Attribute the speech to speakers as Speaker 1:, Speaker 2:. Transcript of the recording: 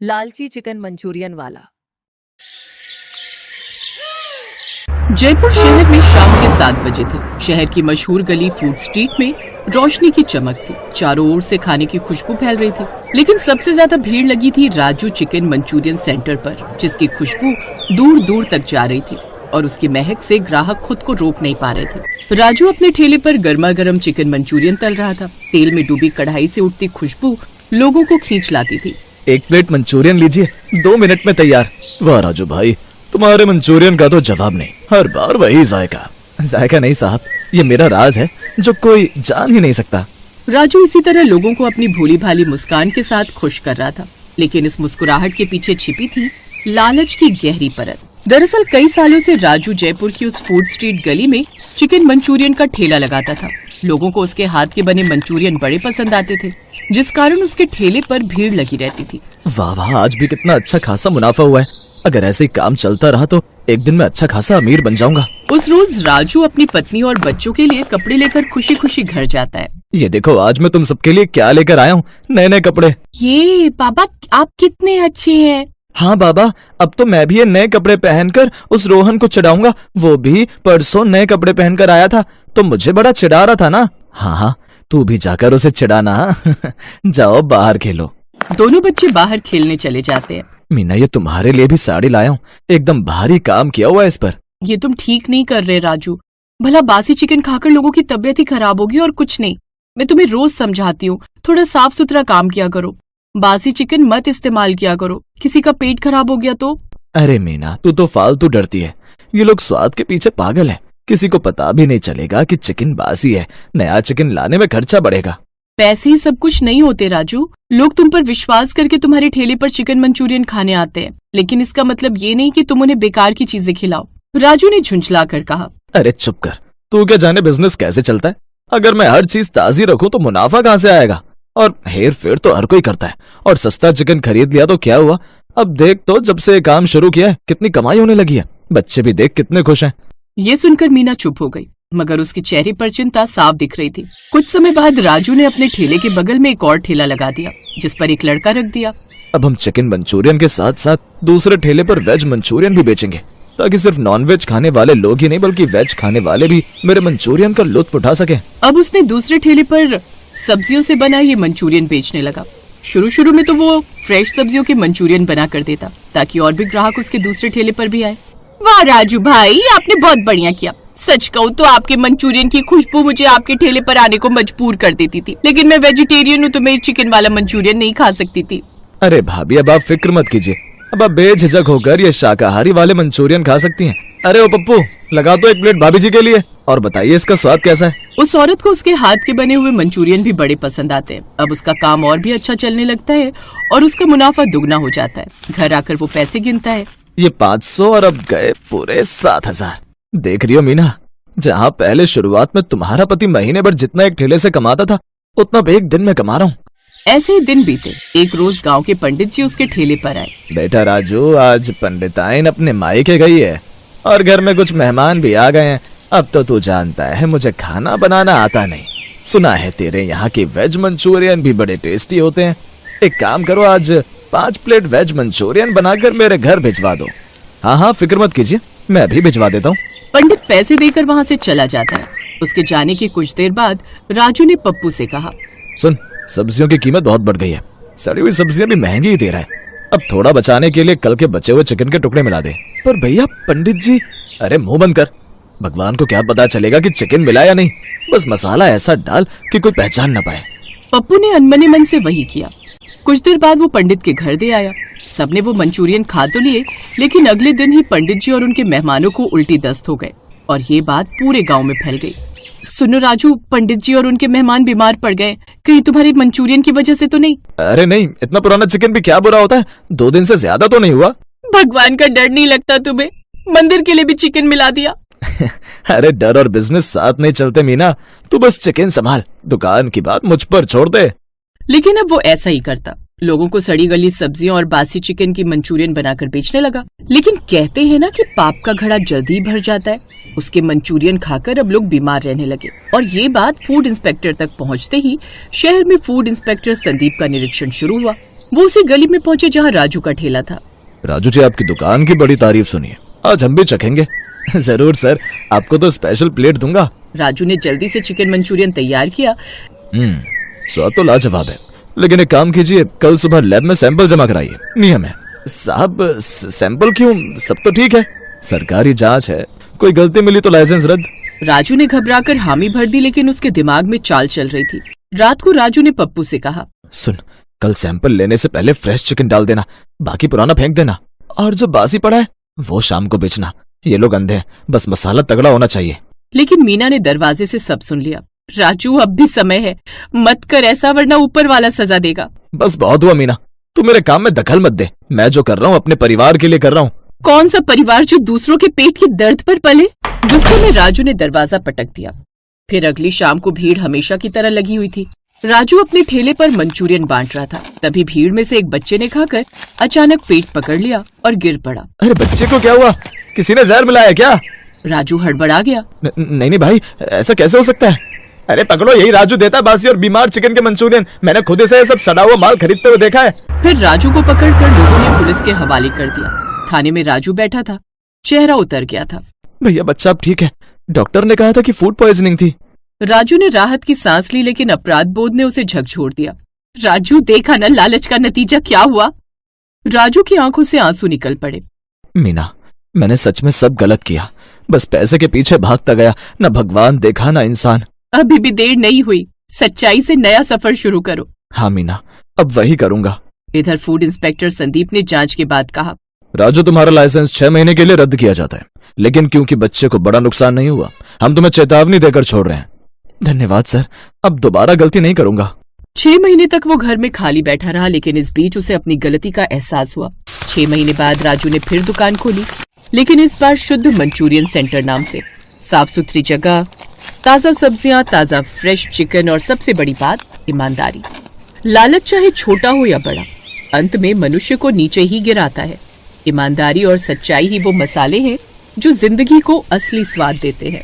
Speaker 1: लालची chicken Manchurian वाला।
Speaker 2: जयपुर शहर में शाम के 7 बजे थे। शहर की मशहूर गली फूड स्ट्रीट में रोशनी की चमक थी। चारों ओर से खाने की खुशबू फैल रही थी, लेकिन सबसे ज्यादा भीड़ लगी थी राजू चिकन मंचूरियन सेंटर पर, जिसकी खुशबू दूर दूर तक जा रही थी और उसकी महक से ग्राहक खुद को रोक नहीं पा रहे थे। राजू अपने ठेले पर गर्मा गर्म चिकन मंचूरियन तल रहा था। तेल में डूबी कढ़ाई से उठती खुशबू लोगों को खींच लाती थी।
Speaker 3: एक प्लेट मंचूरियन लीजिए, 2 मिनट में तैयार। वाह राजू भाई, तुम्हारे मंचूरियन का तो जवाब नहीं, हर बार वही जायका। जायका नहीं साहब, ये मेरा राज है जो कोई जान ही नहीं सकता।
Speaker 2: राजू इसी तरह लोगों को अपनी भोली भाली मुस्कान के साथ खुश कर रहा था, लेकिन इस मुस्कुराहट के पीछे छिपी थी लालच की गहरी परत। दरअसल कई सालों से राजू जयपुर की उस फूड स्ट्रीट गली में चिकन मंचूरियन का ठेला लगाता था। लोगों को उसके हाथ के बने मंचूरियन बड़े पसंद आते थे, जिस कारण उसके ठेले पर भीड़ लगी रहती थी।
Speaker 3: वाह वाह, आज भी कितना अच्छा खासा मुनाफा हुआ है। अगर ऐसे ही काम चलता रहा तो एक दिन मैं अच्छा खासा अमीर बन जाऊंगा।
Speaker 2: उस रोज राजू अपनी पत्नी और बच्चों के लिए कपड़े लेकर खुशी खुशी घर जाता है।
Speaker 3: ये देखो, आज मैं तुम सबके लिए क्या लेकर आया हूँ, नए नए कपड़े।
Speaker 2: ये पापा, आप कितने अच्छे हैं।
Speaker 3: हाँ बाबा, अब तो मैं भी ये नए कपड़े पहनकर उस रोहन को चिढ़ाऊंगा। वो भी परसों नए कपड़े पहनकर आया था तो मुझे बड़ा चिढ़ा रहा था ना। हाँ हाँ, तू भी जाकर उसे चिढ़ाना। जाओ बाहर खेलो।
Speaker 2: दोनों बच्चे बाहर खेलने चले जाते हैं।
Speaker 3: मीना, ये तुम्हारे लिए भी साड़ी लाया हूँ, एकदम भारी काम किया हुआ है इस पर।
Speaker 2: ये तुम ठीक नहीं कर रहे राजू। भला बासी चिकन खाकर लोगों की तबीयत ही खराब होगी और कुछ नहीं। मैं तुम्हें रोज समझाती हूँ, थोड़ा साफ सुथरा काम किया करो। बासी चिकन मत इस्तेमाल किया करो, किसी का पेट खराब हो गया तो।
Speaker 3: अरे मीना, तू तो फालतू डरती है। ये लोग स्वाद के पीछे पागल हैं। किसी को पता भी नहीं चलेगा कि चिकन बासी है। नया चिकन लाने में खर्चा बढ़ेगा।
Speaker 2: पैसे ही सब कुछ नहीं होते राजू। लोग तुम पर विश्वास करके तुम्हारे ठेले पर चिकन मंचूरियन खाने आते हैं, लेकिन इसका मतलब ये नहीं कि तुम उन्हें बेकार की चीजें खिलाओ। राजू ने झुंझला कर कहा।
Speaker 3: अरे चुप कर, तू क्या जाने बिजनेस कैसे चलता है। अगर मैं हर चीज ताजी रखूं तो मुनाफा कहाँ से आएगा। और हेर फेर तो हर कोई करता है, और सस्ता चिकन खरीद लिया तो क्या हुआ। अब देख तो जब से काम शुरू किया है कितनी कमाई होने लगी है। बच्चे भी देख कितने खुश हैं।
Speaker 2: ये सुनकर मीना चुप हो गई, मगर उसके चेहरे पर चिंता साफ दिख रही थी। कुछ समय बाद राजू ने अपने ठेले के बगल में एक और ठेला लगा दिया, जिस पर एक लड़का रख दिया।
Speaker 3: अब हम चिकन मंचूरियन के साथ साथ दूसरे ठेले पर वेज मंचूरियन भी बेचेंगे, ताकि सिर्फ नॉनवेज खाने वाले लोग ही नहीं बल्कि वेज खाने वाले भी मेरे मंचूरियन का लुत्फ उठा सके।
Speaker 2: अब उसने दूसरे ठेले पर सब्जियों से बना ये मंचूरियन बेचने लगा। शुरू में तो वो फ्रेश सब्जियों के मंचूरियन बना कर देता, ताकि और भी ग्राहक उसके दूसरे ठेले पर भी आए। वाह राजू भाई, आपने बहुत बढ़िया किया। सच कहूँ तो आपके मंचूरियन की खुशबू मुझे आपके ठेले पर आने को मजबूर कर देती थी, लेकिन मैं वेजिटेरियन हूँ तो मैं चिकन वाला मंचूरियन नहीं खा सकती थी।
Speaker 3: अरे भाभी, अब आप फिक्र मत कीजिए। अब आप बेझिझक होकर ये शाकाहारी वाले मंचूरियन खा सकती हैं। अरे ओ पप्पू, लगा तो एक प्लेट भाभी जी के लिए, और बताइए इसका स्वाद कैसा है।
Speaker 2: उस औरत को उसके हाथ के बने हुए मंचूरियन भी बड़े पसंद आते हैं। अब उसका काम और भी अच्छा चलने लगता है और उसका मुनाफा दुगना हो जाता है। घर आकर वो पैसे गिनता है।
Speaker 3: ये 500 और अब गए पूरे 7000। देख रही हो मीना, जहाँ पहले शुरुआत में तुम्हारा पति महीने भर जितना एक ठेले से कमाता था, उतना अब एक दिन में कमा रहा हूँ।
Speaker 2: ऐसे ही दिन बीते। एक रोज गांव के पंडित जी उसके ठेले पर आए।
Speaker 3: बेटा राजू, आज पंडिताइन अपने मायके गई है और घर में कुछ मेहमान भी आ गए हैं। अब तो तू जानता है मुझे खाना बनाना आता नहीं। सुना है तेरे यहाँ की वेज मंचूरियन भी बड़े टेस्टी होते हैं। एक काम करो, आज 5 प्लेट वेज मंचूरियन बनाकर मेरे घर भिजवा दो। हाँ हाँ, फिक्र मत कीजिए, मैं अभी भिजवा देता हूँ।
Speaker 2: पंडित पैसे देकर वहाँ से चला जाता है। उसके जाने के कुछ देर बाद राजू ने पप्पू से कहा,
Speaker 3: सुन, सब्जियों की कीमत बहुत बढ़ गई है। सड़ी हुई सब्जियां भी महंगी ही दे रहा है। अब थोड़ा बचाने के लिए कल के बचे हुए चिकन के टुकड़े मिला दे। पर भैया पंडित जी। अरे मुंह बंद कर, भगवान को क्या पता चलेगा कि चिकन मिला या नहीं। बस मसाला ऐसा डाल कि कोई पहचान ना पाए।
Speaker 2: पप्पू ने अनमने मन से वही किया। कुछ देर बाद वो पंडित के घर दे आया। सबने वो मंचूरियन खा तो लिए, लेकिन अगले दिन ही पंडित जी और उनके मेहमानों को उल्टी दस्त हो गए और ये बात पूरे गांव में फैल गई। सुनो राजू, पंडित जी और उनके मेहमान बीमार पड़ गए। कहीं तुम्हारी मंचूरियन की वजह से तो नहीं?
Speaker 3: अरे नहीं, इतना पुराना चिकन भी क्या बुरा होता है। 2 दिन से ज्यादा तो नहीं हुआ।
Speaker 2: भगवान का डर नहीं लगता तुम्हें? मंदिर के लिए भी चिकन मिला दिया।
Speaker 3: अरे डर और बिजनेस साथ नहीं चलते मीना। तू बस चिकन संभाल, दुकान की बात मुझ पर छोड़ दे।
Speaker 2: लेकिन अब वो ऐसा ही करता। लोगों को सड़ी गली सब्जियों और बासी चिकन की मंचूरियन बनाकर बेचने लगा। लेकिन कहते हैं ना कि पाप का घड़ा जल्दी ही भर जाता है। उसके मंचूरियन खाकर अब लोग बीमार रहने लगे और ये बात फूड इंस्पेक्टर तक पहुंचते ही शहर में फूड इंस्पेक्टर संदीप का निरीक्षण शुरू हुआ। वो उसी गली में पहुंचे जहाँ राजू का ठेला था।
Speaker 3: राजू जी, आपकी दुकान की बड़ी तारीफ सुनी है, आज हम भी चखेंगे। जरूर सर, आपको तो स्पेशल प्लेट दूंगा।
Speaker 2: राजू ने जल्दी से चिकन मंचूरियन तैयार किया।
Speaker 3: स्वाद तो लाजवाब है, लेकिन एक काम कीजिए, कल सुबह लैब में सैंपल जमा कराइए, नियम है। साहब, सैंपल क्यों? सब तो ठीक है, सरकारी जांच है, कोई गलती मिली तो लाइसेंस रद्द।
Speaker 2: राजू ने घबराकर हामी भर दी, लेकिन उसके दिमाग में चाल चल रही थी। रात को राजू ने पप्पू से कहा,
Speaker 3: सुन, कल सैंपल लेने से पहले फ्रेश चिकन डाल देना, बाकी पुराना फेंक देना, और जो बासी पड़ा है वो शाम को बेचना। ये लोग अंधे हैं, बस मसाला तगड़ा होना चाहिए।
Speaker 2: लेकिन मीना ने दरवाजे से सब सुन लिया। राजू, अब भी समय है, मत कर ऐसा, वरना ऊपर वाला सजा देगा।
Speaker 3: बस बहुत हुआ मीना, तू मेरे काम में दखल मत दे, मैं जो कर रहा हूँ अपने परिवार के लिए कर रहा हूँ।
Speaker 2: कौन सा परिवार जो दूसरों के पेट के दर्द पर पले? गुस्से में राजू ने दरवाजा पटक दिया। फिर अगली शाम को भीड़ हमेशा की तरह लगी हुई थी। राजू अपने ठेले पर मंचूरियन बांट रहा था, तभी भीड़ में से एक बच्चे ने खाकर अचानक पेट पकड़ लिया और गिर पड़ा।
Speaker 3: अरे बच्चे को क्या हुआ? किसी ने जहर मिलाया क्या?
Speaker 2: राजू हड़बड़ा गया।
Speaker 3: नहीं भाई, ऐसा कैसे हो सकता है? अरे पकड़ो, यही राजू देता बासी और बीमार चिकन के मंचूरियन, मैंने खुद से सब सड़ा हुआ माल खरीदते हुए देखा है।
Speaker 2: फिर राजू को पकड़कर लोगों ने पुलिस के हवाले कर दिया। थाने में राजू बैठा था, चेहरा उतर गया था।
Speaker 3: भैया, बच्चा अब ठीक है, डॉक्टर ने कहा था कि फूड पॉइजनिंग थी।
Speaker 2: राजू ने राहत की सांस ली, लेकिन अपराध बोध ने उसे झकझोर दिया। राजू, देखा न लालच का नतीजा क्या हुआ? राजू की आंखों से आंसू निकल पड़े।
Speaker 3: मीना, मैंने सच में सब गलत किया, बस पैसे के पीछे भागता गया, न भगवान देखा न इंसान।
Speaker 2: अभी भी देर नहीं हुई, सच्चाई से नया सफर शुरू करो।
Speaker 3: हाँ मीना, अब वही करूंगा।
Speaker 2: इधर फूड इंस्पेक्टर संदीप ने जांच के बाद कहा,
Speaker 3: राजू, तुम्हारा लाइसेंस 6 महीने के लिए रद्द किया जाता है, लेकिन क्योंकि बच्चे को बड़ा नुकसान नहीं हुआ, हम तुम्हें चेतावनी देकर छोड़ रहे हैं। धन्यवाद सर, अब दोबारा गलती नहीं करूंगा।
Speaker 2: 6 महीने तक वो घर में खाली बैठा रहा, लेकिन इस बीच उसे अपनी गलती का एहसास हुआ। 6 महीने बाद राजू ने फिर दुकान खोली, लेकिन इस बार शुद्ध मंचूरियन सेंटर नाम से। साफ सुथरी जगह, ताजा सब्जियां, ताजा फ्रेश चिकन और सबसे बड़ी बात, ईमानदारी। लालच चाहे छोटा हो या बड़ा, अंत में मनुष्य को नीचे ही गिराता है। ईमानदारी और सच्चाई ही वो मसाले हैं जो जिंदगी को असली स्वाद देते हैं।